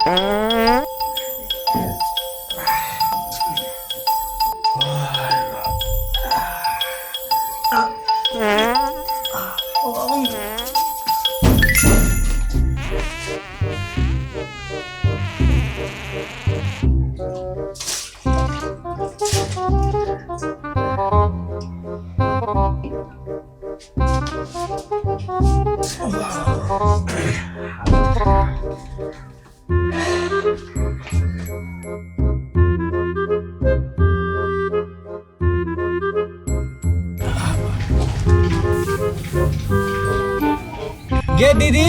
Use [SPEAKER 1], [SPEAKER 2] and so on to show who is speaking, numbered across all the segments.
[SPEAKER 1] गे दीदी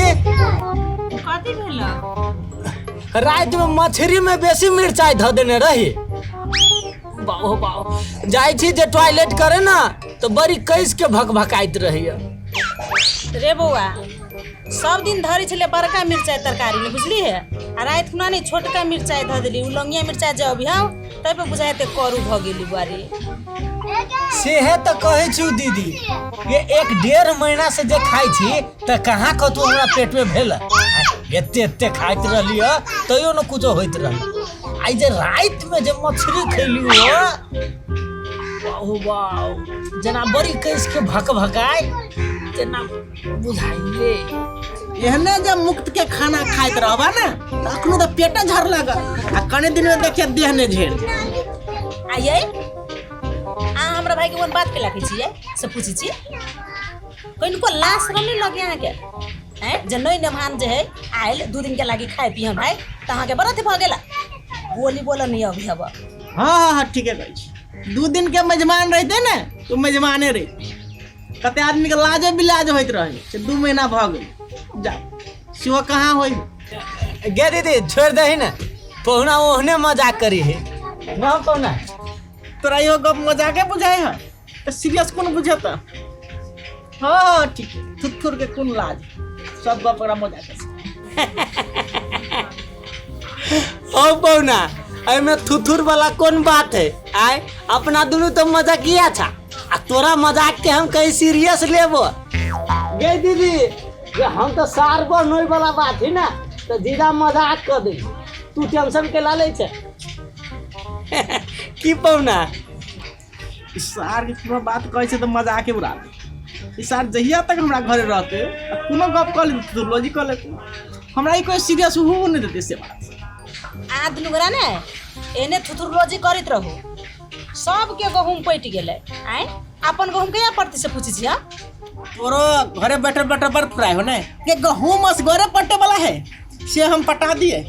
[SPEAKER 2] कथी भेल?
[SPEAKER 1] रात में मछली में बेसी मिर्चाई ध देने रही। बाओ बाओ जाई छी जे टॉयलेट करे ना तो बड़ी कैस के भकभकाइत रही।
[SPEAKER 2] रे बौआ सब दिन धरी छले बड़का मिर्चाई तरकारी में बुझली है आ रात खुना नहीं छोटका मिर्चाई ध देली उलंगिया मिर्चाई जे अभियाव तै पे बुझाते करू भ गेली बारी।
[SPEAKER 1] सेहे तो कहे छु दीदी ये 1.5 महीना से जे खाई छी त कहाँ कतो हमरा पेट में भेल एते एते खाइत रहली ह तयो न कुछो होइत रहल। आई जे रात में जे मछली खैली हो वाह वाह जना बड़ी कैस के भकभकाई जना बुझाइले।
[SPEAKER 3] एहने जब मुक्त के खाना खाइत रहबा ना त अखनो त पेट झर लगा आ कने दिन में देखिए देह ने झेल।
[SPEAKER 2] आइए आ हमरा भाई के कोन बात के लागे छिए से पूछी छी कनको लाश रने लगे आ के हैं जे नई नमान जे है आइल 2 दिन के लागी खाए पिए भाई त अहा के बरत भ गेला बोली बोल नहीं अभी अब।
[SPEAKER 3] हां ठीक है कहै छी 2 दिन के मेजबान रहते ना तो मेजबाने रहे कते आदमी के लाजो बिलाज होइत रहे से 2 महीना भ गेल जा सिवा कहां होई।
[SPEAKER 1] गे दीदी छोड़ दही ना पहुना ओहने मजाक करी है ना पहुना
[SPEAKER 3] तोरा यो गप मजाके बुझाए है तो सीरियस कोन बुझता। हां ठीक है थुथुर के कोन लाज सब गप ओकरा मजाके
[SPEAKER 1] ओ पहुना आई में थुथुर वाला कौन बात है आय अपना दोनों तो मजाक किया था आ तोरा मजाक के हम कहीं सीरियस लेबो। गे दीदी ये हम तो सार को नोई वाला बात है ना तो जीरा मजाक कर दे तू टेंशन के ला ले छे की पहुना
[SPEAKER 3] सार के पूरा बात कहै छै त मजाके उड़ा दे। सार जहिया तक हमरा घरे रहते कोनो गप कर ले तो लॉजिक कर ले हमरा ई कोई सीरियस हो नहीं देते से बात।
[SPEAKER 2] आ दुनुगरा ने एने थुथुर रोजी करित रहू सब के गहूम पट गेले आय अपन गहूम कया पड़ती से पूछी छिया
[SPEAKER 3] तोरो घरे बैठे बैठे बर्फ फ्राई हो ने के गहूम अस घरे पट्टे वाला है से हम पटा दिए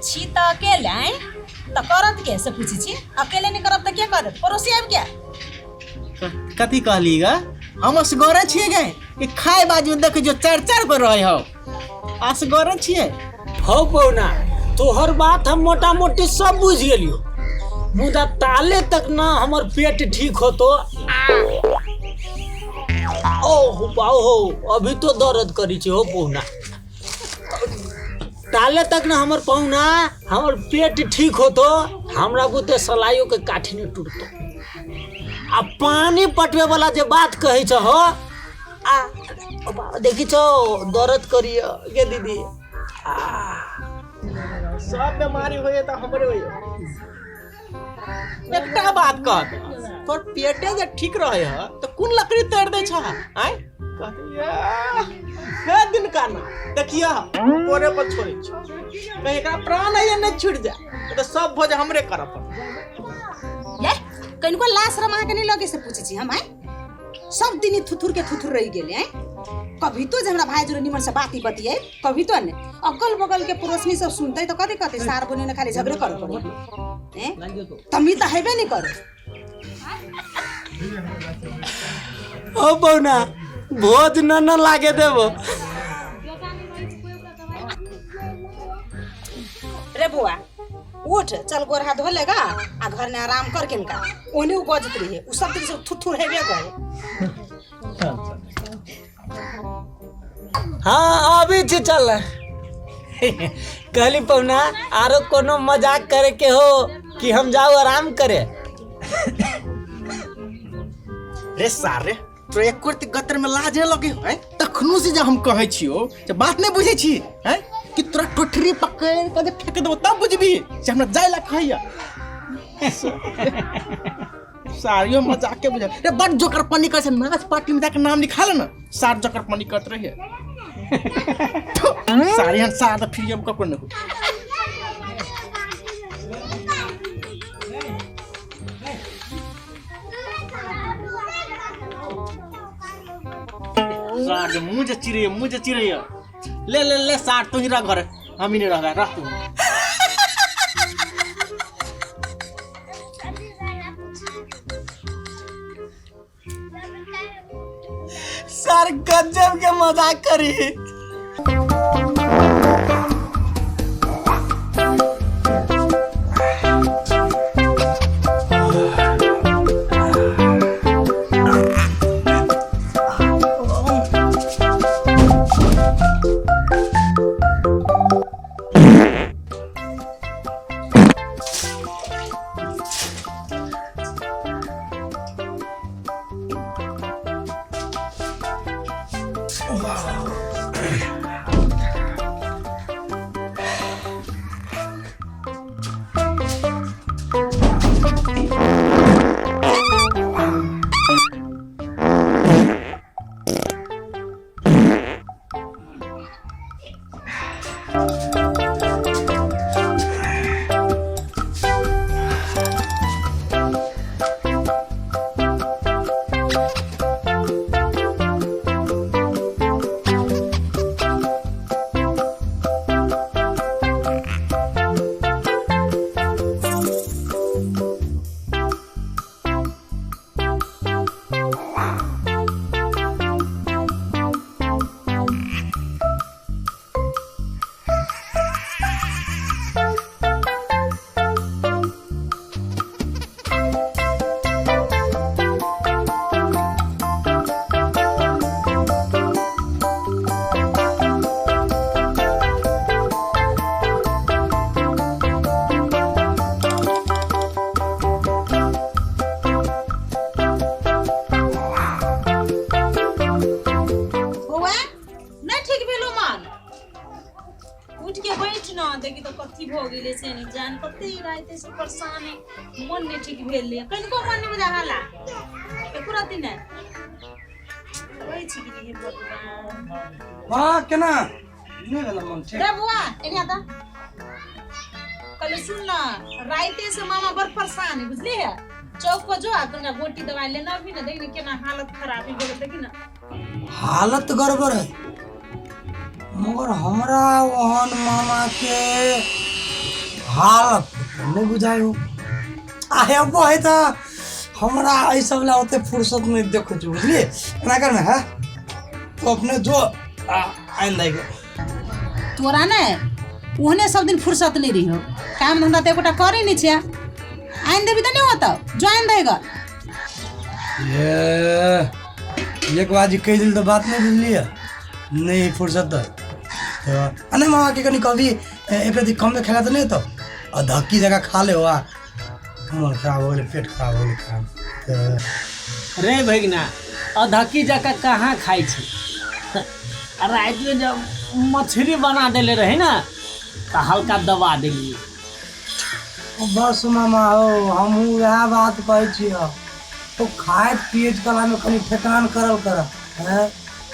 [SPEAKER 2] छी त अकेले आय त करत के से पूछी छी अकेले नहीं करब त के करत पड़ोसी आब क्या
[SPEAKER 3] कथी कहलीगा हम असगरे छिए गए कि खाए बाजू देख जो 4 पर रहे हो असगरे छिए।
[SPEAKER 1] हो पहुना तोहर बात हम मोटा मोटी सब बुझ गेलियो मुदा ताले तक ना हमर पेट ठीक हो तो ओह बाओ अभी तो दर्द करी छे हो पहुना ताले तक ना हमर पहुना हमर पेट ठीक हो तो हमरा बुते सलाइयो के काठी ने टूटतो आ पानी पटवे वाला जे बात कहे छ हो आ देखी छो दर्द करियो गे दीदी
[SPEAKER 3] सब बीमारी होए त हमरे होए। एकटा बात कह तोर पेटे जे ठीक रहे ह त कोन लकड़ी तोड़ दे छ आय कहतिया हे दिन का ना देखिया पोरे पर छोड़े छ कहीं एकरा प्राण है न छूट जा त सब भोज हमरे कर पर
[SPEAKER 2] ले कनको लाश रमा के नहीं लगे से पूछी छी हम आय सब दिन थुथुर के थुथुर रह गेले हैं कभी तो हमरा भाई जोरे निमन से बाती बतिए कभी तो ने अगल बगल के पड़ोसनी सब सुनते तो कथी कथी सार बने ने खाली झगड़े कर पड़े हैं तमी तो हेबे नहीं करो।
[SPEAKER 1] ओ पहुना भोज न लागे देबो
[SPEAKER 2] रे बुआ उठ चल गोर हाथ धो लेगा आ घर में आराम कर किनका ओने उपजत रही है उ सब दिन से थुथुर हेबे करे।
[SPEAKER 1] हाँ अभी चल कहली पहुना आरो कोनो मजाक करे के हो कि हम जाओ आराम करे।
[SPEAKER 3] रे सारे तो एक कुर्ती गतर में लाजे लगे है तखनु से जब हम कहे छियो जे बात नहीं बुझे छी हैं कि तोरा टोठरी पकड़ के फेंक देबो तब बुझबी से हमरा जाय ला कहैया सारियो मजाक के बुझा रे बड़ जोकर पानी कर छन नाच पार्टी में जाके नाम लिखा ले ना सार जोकर पानी करत रहिए सारी हन सार फिर हम कको न सार मुझे चिरे ले सार तू ही रह घर हम ही नहीं रह तू सार गजब के मजाक करी
[SPEAKER 4] देखी तो कथी भ गेले से नहीं जान कते राते से परेशान है मन नहीं ठीक भेल ले कनको मन नहीं बुझा हाला एकरा दिन ओइ छी कि हे भगवान
[SPEAKER 5] हां केना नहीं गला मन ठीक
[SPEAKER 4] रे बुआ एनी आता कल सुन ना राते से मामा बर परेशान है बुझली है चौक पर जो आकर गोटी दवाई लेना भी ना देखने केना हालत खराब ही गेल देखी ना
[SPEAKER 5] हालत गड़बड़ है मगर हमरा वहन मामा के हालत नहीं बुझायो आहे अब है त हमरा ऐ सब ला होते फुर्सत में देखो जो बुझली ना कर में है तो अपने जो आइन देगा
[SPEAKER 2] तोरा ने ओहने सब दिन फुर्सत नहीं रही हो काम धंधा ते कोटा करे नहीं छिया आइन देबी त नहीं होता जो आइन देगा
[SPEAKER 5] ये एक बाजी कह दिल तो बात नहीं बुझली है नहीं फुर्सत तो अने मामा के कनी कभी एक दिन कम में खेला तो नहीं तो और धक्की जगह खा ले हुआ मन खराब हो गए पेट खराब हो गए
[SPEAKER 1] रे भैगना अधकी जगह कहाँ खाई छी रात में जब मछली बना देले रहे ना तो हल्का दबा देलिए
[SPEAKER 5] बस मामा हो हम वह बात कहे छी तो खाए पिए कला में कनी ठेकान करल कर है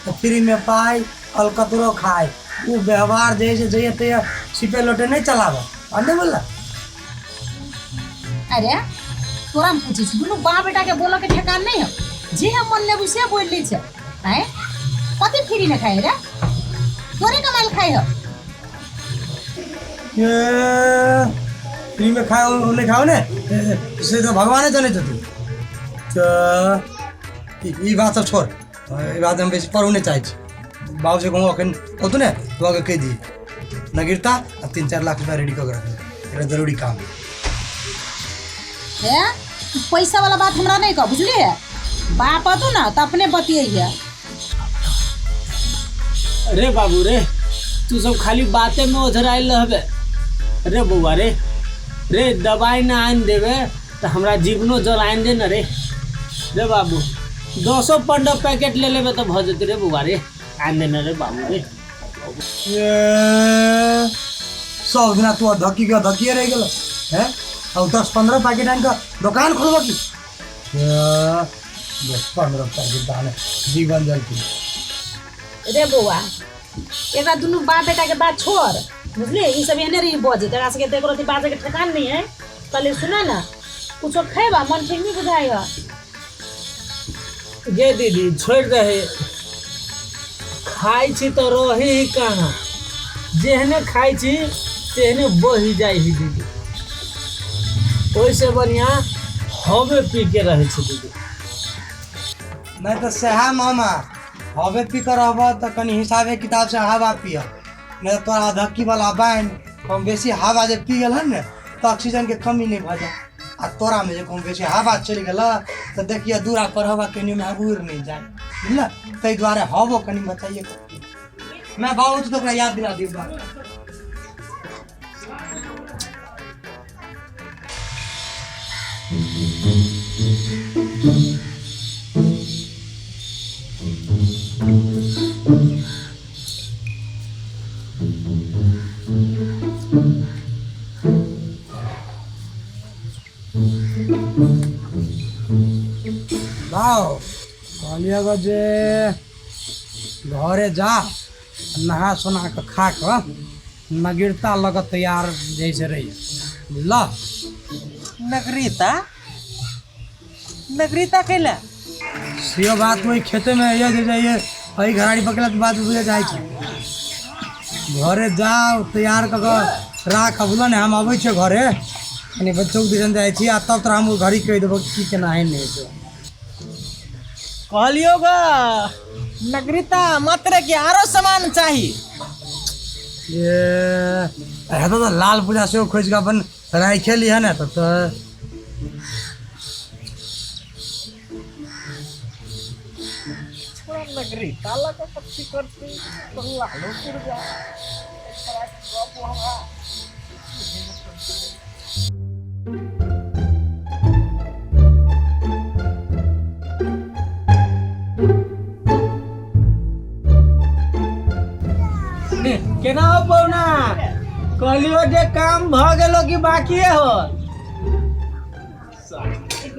[SPEAKER 5] तो फ्री में पाई अलकतरो खाए वो व्यवहार जैसे जइए ते छिपे लोटे नहीं चलावा अंदर बोला
[SPEAKER 2] अरे तोरा हम पूछी दुनु बाप बेटा के बोलो के ठेकान नहीं है जे हम मन लेबू से बोल ली छे हैं कते फ्री न खाए रे तोरे कमाल खाए हो
[SPEAKER 5] ये फ्री में खाओ नहीं खाओ ने से तो भगवान चले तो ई बात सब छोड़ ई बात हम बेसी पढ़ू नहीं चाहिए बाबू से कहूँ अखन हो तो ने तो आगे कह दी न गिरता 3-4 लाख रुपया रेडी कर रख जरूरी काम
[SPEAKER 2] है पैसा वाला बात हमरा नहीं कह बुझली है बाप तो ना तो अपने बतिये
[SPEAKER 1] रे बाबू रे तू सब खाली बातें में ओझराइल रहबे रे बउआ रे दवाई ना आन देवे तो हमरा जीवनो जल आन दे न रे बाबू 215 पैकेट ले लेबे तो भ जते रे बउआ रे आन दे न रे बाबू रे
[SPEAKER 5] सब दिना तू धक्की के धक्किए रह गेल है और 10-15 पैकेट आन का दुकान खोलबो की 10-15 पैकेट दाने जीवन जल की
[SPEAKER 4] रे बउआ एकरा दुनू बाप बेटा के बात छोड़ बुझली ई सब एने रही बजे तेरा सके तेको रति बाजे के ठिकान नहीं है पहले सुना ना कुछो खेबा मन ठीक नहीं बुझाएगा
[SPEAKER 1] गे दीदी छोड़ रहे खाई छी तो रही ही कहाँ जेहने खाई छी तेहने बही जाई ही दीदी ओइसे बढ़िया हवे पी के रहे छी दीदी
[SPEAKER 5] नहीं तो सेहा मामा हवे पी कर रहबो तो कनी हिसाबे किताब से हवा पिया नहीं तो तोरा धक्की वाला बाइन कम बेसी हवा जे पी गेल न तो ऑक्सीजन के कमी नहीं भ जाए आ तोरा में जे कम बेसी हवा चल गेल तो देखिए दूरा पर हवा कनी में अबूर नहीं जाए बुझल तै द्वारे हवो कनी बताइए मैं बहुत तो ओकरा याद दिला दी बात बाओ कहलिए गो जे घरे जा नहा सोना के खा कर नगीरता लग तैयार जैसे रही बुझल
[SPEAKER 3] नगरीता नगरीता कैला
[SPEAKER 5] से बात वही खेते में ये जे जाइए वही घराड़ी पकड़ा के बात बुझे जाए घरे जाओ तैयार कर के राख बुझल ने हम अबै छे घरे यानी बच्चों के दिसन जाए छी आ तब तोरा हम घड़ी कह देबो की केना है नहीं तो
[SPEAKER 3] कहलियो गा नगरीता मात्र के आरो सामान चाहिए
[SPEAKER 5] ये है तो लाल पूजा से खोज के अपन राय खेली है ना तो
[SPEAKER 3] नगरीता लगा पक्षी करते तो लालो फिर जा
[SPEAKER 1] केना हो पौना कहलियो जे काम भ गेलो कि बाकी हो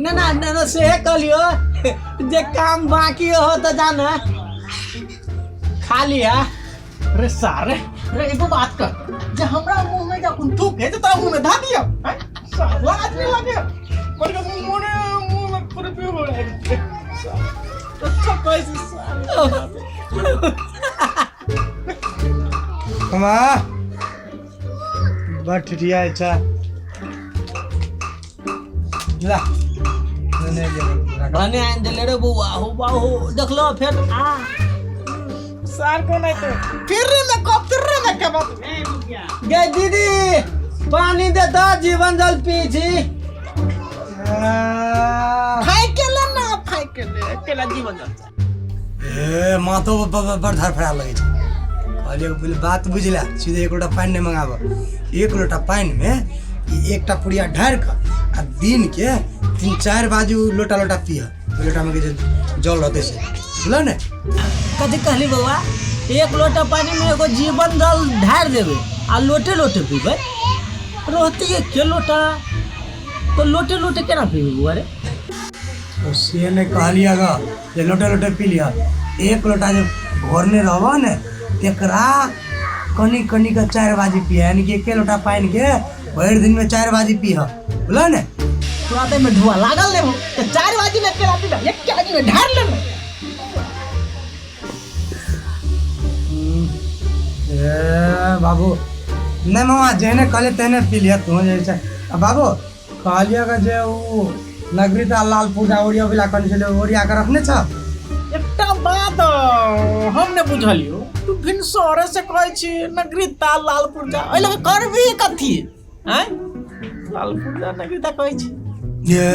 [SPEAKER 1] ना ना ना से कहलियो जे काम बाकी हो तो जाना खा लिया
[SPEAKER 3] अरे सारे अरे एगो बात कर जे हमरा मुंह में जब थूके तो तोरा मुंह में धा दियो साला आदमी लगे पर के मुंह में पूरे पे हो अच्छा कैसे साला
[SPEAKER 5] कमा बट ठिया अच्छा ला ने
[SPEAKER 1] बने आइन दे रे बउआ हो बाहु देखलो फिर आ
[SPEAKER 3] सार को नहीं तो फिर में के बात
[SPEAKER 1] गे दीदी पानी दे दो जीवन जल पी छी
[SPEAKER 3] खाई के ले ना खाई के ले अकेला जीवन जाता
[SPEAKER 5] ए मातो पर धर फड़ा लगे छ कहलिए बात बुझला सीधे एक लोटा पानी नहीं मंगाब एक लोटा पानी में एकटा पुड़िया ढार कर आ दिन के 3-4 बाजू लोटा लोटा पिया लोटा में जल रहते से बुझल ने
[SPEAKER 1] कथी कहली बउआ एक लोटा पानी में एगो जीवन जल ढार देवे आ लोटे लोटे पीबे रहती है के लोटा तो लोटे लोटे केना पीबे बुआ रे
[SPEAKER 5] तो से ने कहलिए गा जे लोटे लोटे पी लिया एक लोटा जब घोरने रहबो ने एकरा कनी कनी का 4 बाजी पिया यानी कि 1 लोटा पानी के भर दिन में 4 बाजी पिया बुझल ने
[SPEAKER 3] तुराते में धुआं लागल ने तो 4 बाजी में अकेला पी एक के बाजी में ढार ले
[SPEAKER 5] ए बाबू नहीं मामा जेने कहले तेने पी लिया तू जैसे बाबू कहलिए का जे वो नगरीता लाल पूजा ओरिया बिला कन चले ओरिया के रखने छ
[SPEAKER 3] एकटा बात हमने बुझलियो तू फिर सोरे से कहै छी नगरीता लाल पूजा ओइ लगे करबी कथी हैं लाल पूजा नगरीता कहै छी
[SPEAKER 5] ये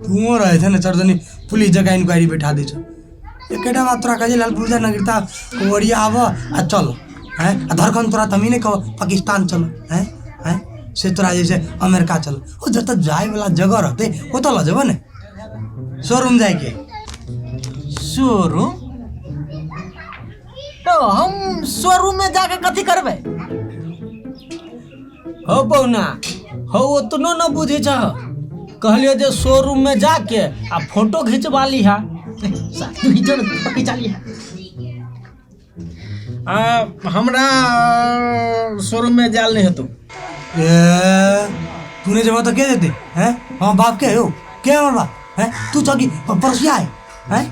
[SPEAKER 5] तू रहे थे ना चरजनी पुलिस जगह इंक्वायरी बैठा दी छ एकेटा मात्रा का जे लाल पूजा नगरीता ओरिया आव आ चल हैं आ धरकन तोरा तमी ने कहो पाकिस्तान चल हैं हैं से तोरा जैसे अमेरिका चल ओ जत जाए वाला जगह रहते ओ तो लजब ने शोरूम जाए के
[SPEAKER 3] शोरूम तो हम शोरूम में जाके कथी करबे?
[SPEAKER 1] हो पहुना हो उतनो न बुझे छ कहलियो जे शोरूम में जाके आ फोटो खिंचवा लिहा।
[SPEAKER 3] तू ही जन पकी चाली है। हमरा शोरूम में जाल नहीं है तू।
[SPEAKER 5] तूने जब तो क्या देते हैं? हाँ बाप के हो क्या बाबा है? तू चौकी पड़ोसिया है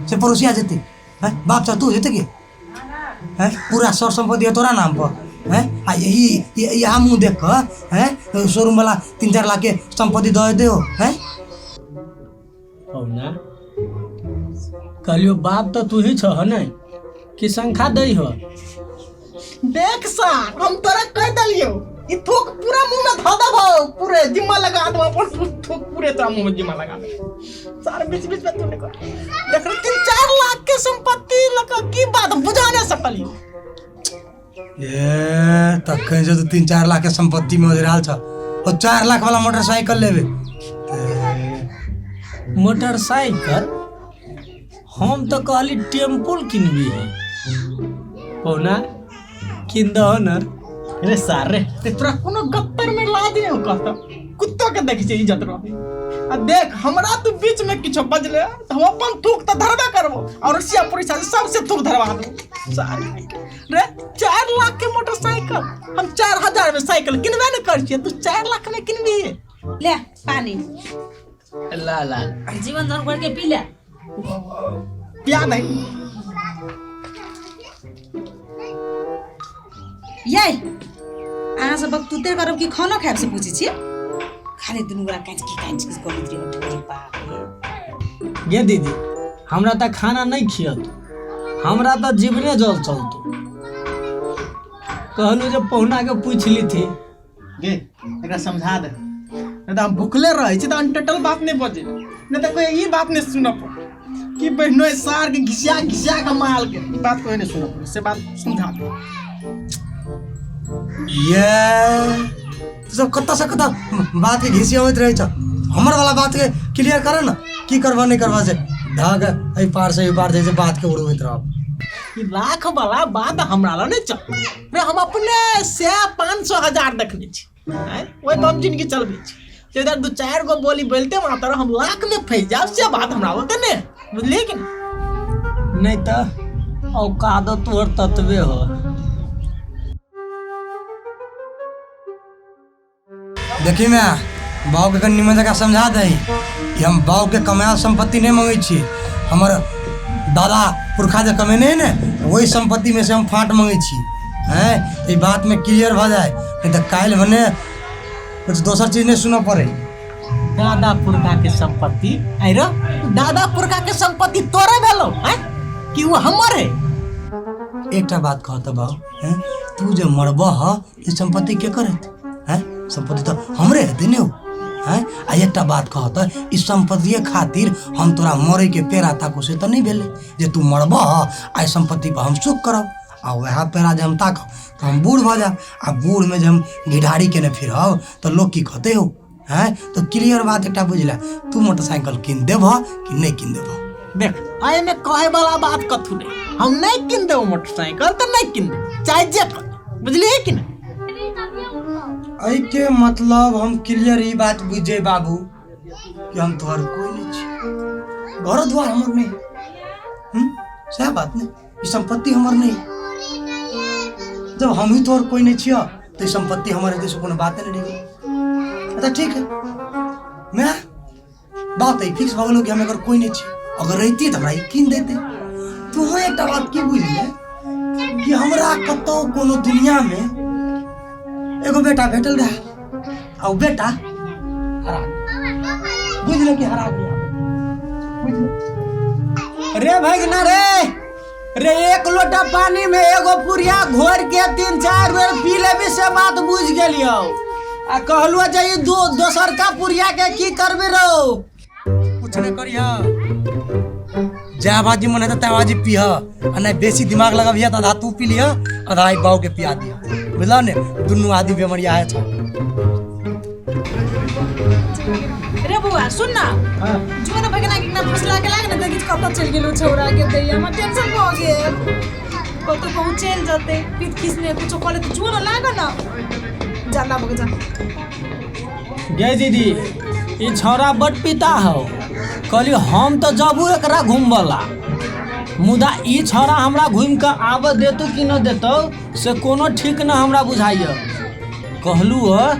[SPEAKER 5] से पड़ोसिया जेते हैं? बाप चा तू जेते के हैं? पूरा सर संपत्ति है तोरा नाम पर है? आ यही यहाँ मुँह देख कर है शोरूम वाला 3-4 लाख के संपत्ति दे हो है?
[SPEAKER 1] पहुना कहलियो बाप तो तू ही छ नहीं कि संख्या दई हो।
[SPEAKER 3] देख सार हम तोरा कह दलियो ई थूक पूरा मुंह में धो दबो, पूरे जिम्मा लगा दो अपन थूक पूरे तोरा मुंह में जिम्मा लगा दे। सारे बीच बीच में तू नहीं कर देख 3-4 लाख के संपत्ति लगा की बात बुझा नहीं सकलियो।
[SPEAKER 5] ये तक कहीं से तो 3-4 लाख के संपत्ति में उधराल था और 4 लाख वाला मोटरसाइकिल लेवे।
[SPEAKER 1] मोटरसाइकिल हम तो कहली टेम्पल किनबी है पौना किन दो न।
[SPEAKER 3] अरे सारे तोरा कोनो गप्पर में ला दिए हो कहता कुत्ता के देखी छै इज्जत रहे। आ देख हमरा तू बीच में किछो बजले तो हम अपन थूक त धरबे करबो और रसिया पुलिस सबसे थूक धरवा दो। सारे रे 4 लाख के मोटरसाइकिल हम 4000 में साइकिल किनबे न कर छिए, तू 4 लाख में किनबी।
[SPEAKER 2] ले पानी
[SPEAKER 3] ला ला
[SPEAKER 4] जीवन धन करके पी ले।
[SPEAKER 3] पिया नहीं
[SPEAKER 2] यही अहाँ सब तुते करब कि खाना खाएब से पूछे छी खाली दुनू गोरा कांच की करैत रही हो बाप
[SPEAKER 1] गे दीदी हमरा तो खाना नहीं खियत, हमरा तो जीवने जल चलतो। कहलू जब पहुना के पूछ ली थी
[SPEAKER 3] गे एकरा समझा दे नहीं तो हम भूखले रहे छी तो अनटटल बात नहीं बजे नहीं तो कोई ये बात नहीं सुनब कि बहनों सार के घिसिया घिसिया का माल के ई बात कोई नहीं सुनब से बात समझा दे।
[SPEAKER 5] ये सब कत्ता से कत्ता बात के घिसिया होत रहे छ हमर वाला बात के क्लियर करे ना की करवा नहीं करवा से धाग ए पार से पार जैसे बात के उड़वैत रह।
[SPEAKER 3] ई लाख वाला बात हमरा ला नहीं चल रे हम अपने से 500,000 देखने छी हैं ओए तो हम जिंदगी चलबे छी जे इधर 2-4 गो बोली बोलते मात्र हम लाख में फंस जाब से बात हमरा होते ने बुझलिए कि
[SPEAKER 1] नहीं तो औकात तोर तत्वे हो।
[SPEAKER 5] देखी मैं बाव के निमन जगह समझा दे कि हम बाव के कमायल संपत्ति नहीं मांगे छी, हमर दादा पुरखा जे कमेने है ने वही संपत्ति में से हम फाट मांगे छी हैं। ये बात में क्लियर भ जाए नहीं तो काल भने कुछ दोसर चीज नहीं सुना पड़े।
[SPEAKER 3] दादा पुरखा के संपत्ति आइरो दादा पुरखा के संपत्ति तोरे भेलो हैं कि वो हमर है।
[SPEAKER 5] एकटा बात कहत बाव हैं तू जे मरबा ह ये संपत्ति के करत हैं? संपत्ति तो हमरे हेते ने हो हैं। आ एकटा बात कहत इस संपत्ति खातिर हम तोरा मरे के पेरा ताको से तो नहीं भेले जे तू मरबा आ संपत्ति पर हम सुख करब आ वह पेरा जे हम ताक तो हम बूढ़ भ जाब आ बूढ़ में जे हम घिढारी के ने फिरब तो लोग की कहते हो हैं। तो क्लियर बात एकटा बुझला तू मोटरसाइकिल किन देब कि नहीं किन देब।
[SPEAKER 3] देख आए में कहे वाला बात कथु नहीं हम नहीं किन देव मोटरसाइकिल तो नहीं किन दे चाहे जे कर बुझलिए कि नहीं।
[SPEAKER 5] आई के मतलब हम क्लियर ही बात बुझे बाबू कि हम तोहर कोई नहीं छी, घर द्वार हमर नहीं सह बात नहीं, ये संपत्ति हमर नहीं। जब हम ही तोहर कोई नहीं छिया तो संपत्ति हमारे देश को बात नहीं रही। अच्छा ठीक है मैं बात है फिक्स भगलो कि हम अगर कोई नहीं छी अगर रहती तो हमरा किन देते। तू हाँ एक बात की बुझले कि हमरा कतो कोनो दुनिया में एगो बेटा भेटल रहा और बेटा हरा बुझले कि हरा गया
[SPEAKER 1] रे भगना रे एक लोटा पानी में एगो पुरिया घोर के 3-4 बेर पी लेबी से बात बुझ गेलियो। आ कहलुआ जे दोसर का पुरिया के की करबे रो
[SPEAKER 5] कुछ नहीं करिया जा बाजी मन है तावाजी पिया आ नहीं बेसी दिमाग लगाबिया तो आधा तू पी लिया आधा आई बाव के पिया दिया बुझला ने दुनू आदमी बेमरिया है छ।
[SPEAKER 4] रे बुआ सुन ना जो ना भगना के ना फसला के लाग ना देखि कब चल गेलो छोरा के दैया हम टेंशन हो गेल। कतो कहूँ चल जाते पीठ खींचने कुछ करे तो चोर लागा ना जाला बग जा
[SPEAKER 1] गे दीदी ई छौरा बड पिता हो कहली हम तो जबू एकरा घूमबला मुदा ई छौरा हमरा घूम के आब देतौ कि न देतौ से कोनो ठीक न हमरा बुझाइय कहलू ह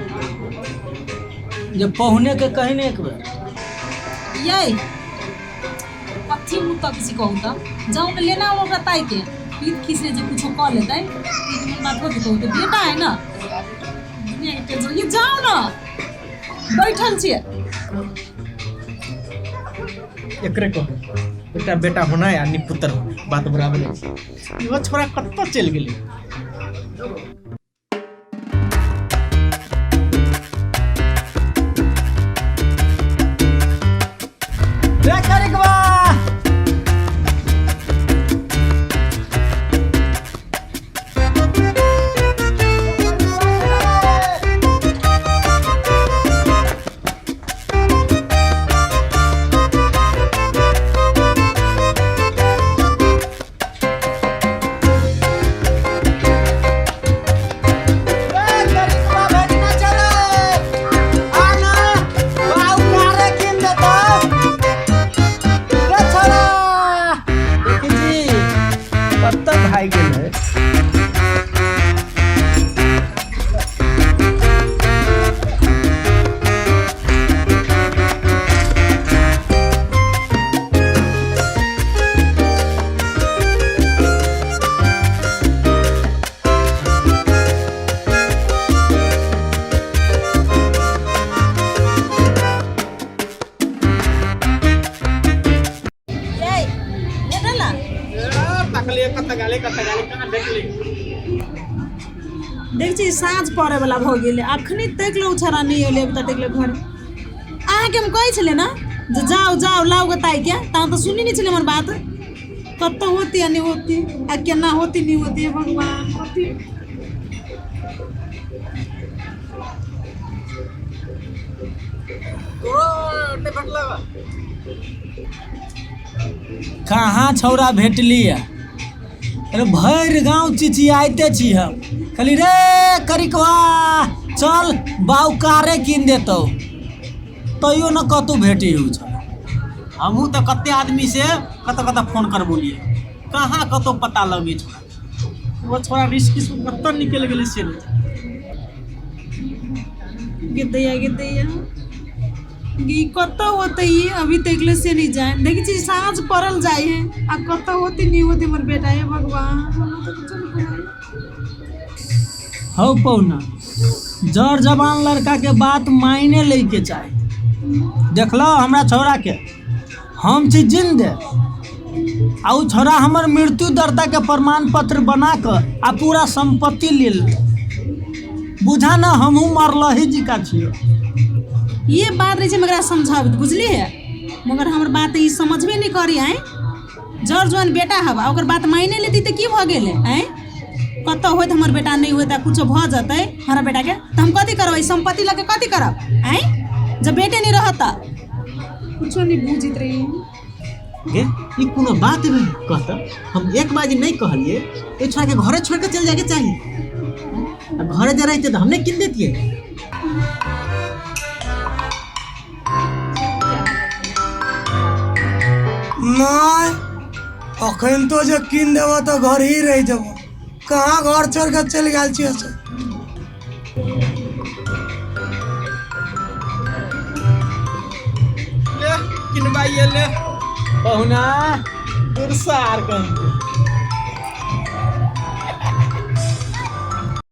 [SPEAKER 1] जे पहुने के कहीं एक बेर
[SPEAKER 4] यही कथी मुँह तक किसी कहूँ तो जाऊँ में लेना वो बताई के पीठ खींचने जो कुछ कह लेता है एक बात हो तो बेटा है ना दुनिया के टेंशन ये जाओ ना बैठल छिए
[SPEAKER 3] एकरे को बेटा बेटा होना है यानी पुत्र होना बात बराबर है वो छोरा कत्तो चल गेले
[SPEAKER 4] देख छी साँझ पड़े वाला भ गेले अखनी तक लो छरा नहीं होले अब तक ले घर आहा के हम कहै छले ना जे जाओ जाओ लाओ गताई क्या ता तो सुनी नहीं छले हमर बात कत होती या नहीं होती आ केना होती नहीं होती है भगवान कथी
[SPEAKER 1] कहाँ छौरा भेटली है अरे भर गाँव चिचियाते छी हम कहली रे करिकवा चल बाउकारे कीन देतौ तैयो न कतौ भेटी हो छ
[SPEAKER 3] हमहू तो कते आदमी से कत फोन कर बोलिए कहाँ कतो पता लगे छोरा वो छोरा रिस्क से कत निकल गेले से
[SPEAKER 4] गिद्दैया गी कत होते ये अभी तक ले से नहीं जाए देखी छी साँझ पड़ल जाए है आ कत होती नहीं होती मोर बेटा है भगवान
[SPEAKER 1] हो पौना जड़ जवान लड़का के बात मायने ले के चाहे देखलो हमरा छौरा के हम छी जिंदे आ उ छौरा हमर मृत्यु दर्ता के प्रमाण पत्र बना कर आ पूरा संपत्ति ले बुझा ना हमहू मरलही जी का छियो
[SPEAKER 4] ये बात रही मगर समझाब बुझली है मगर हमर बात ई समझबे नहीं करी आए जड़ जवान बेटा हवा ओकर बात मायने लेती तो की भ गेले आए कत होत हमर बेटा नहीं होता कुछ भ जतै हमारा बेटा के तो हम कथी करब संपत्ति लगे कथी करब आए जब बेटे नहीं रहता कुछ नहीं बूझित रही
[SPEAKER 3] गे ई कोनो बात नहीं कहत हम एक बाजी नहीं कहलिए ए छोरा के घरे छोड़ के चल जाके चाहिए अब घरे जा रहते तो हमने किन देतिए
[SPEAKER 5] नहीं अखन तो जो किन देव तो घर ही रह जब कहाँ घर छोड़ के चल गल छियै से
[SPEAKER 3] ले किनबाइए ले
[SPEAKER 1] पहुना
[SPEAKER 3] दुरसार कहीं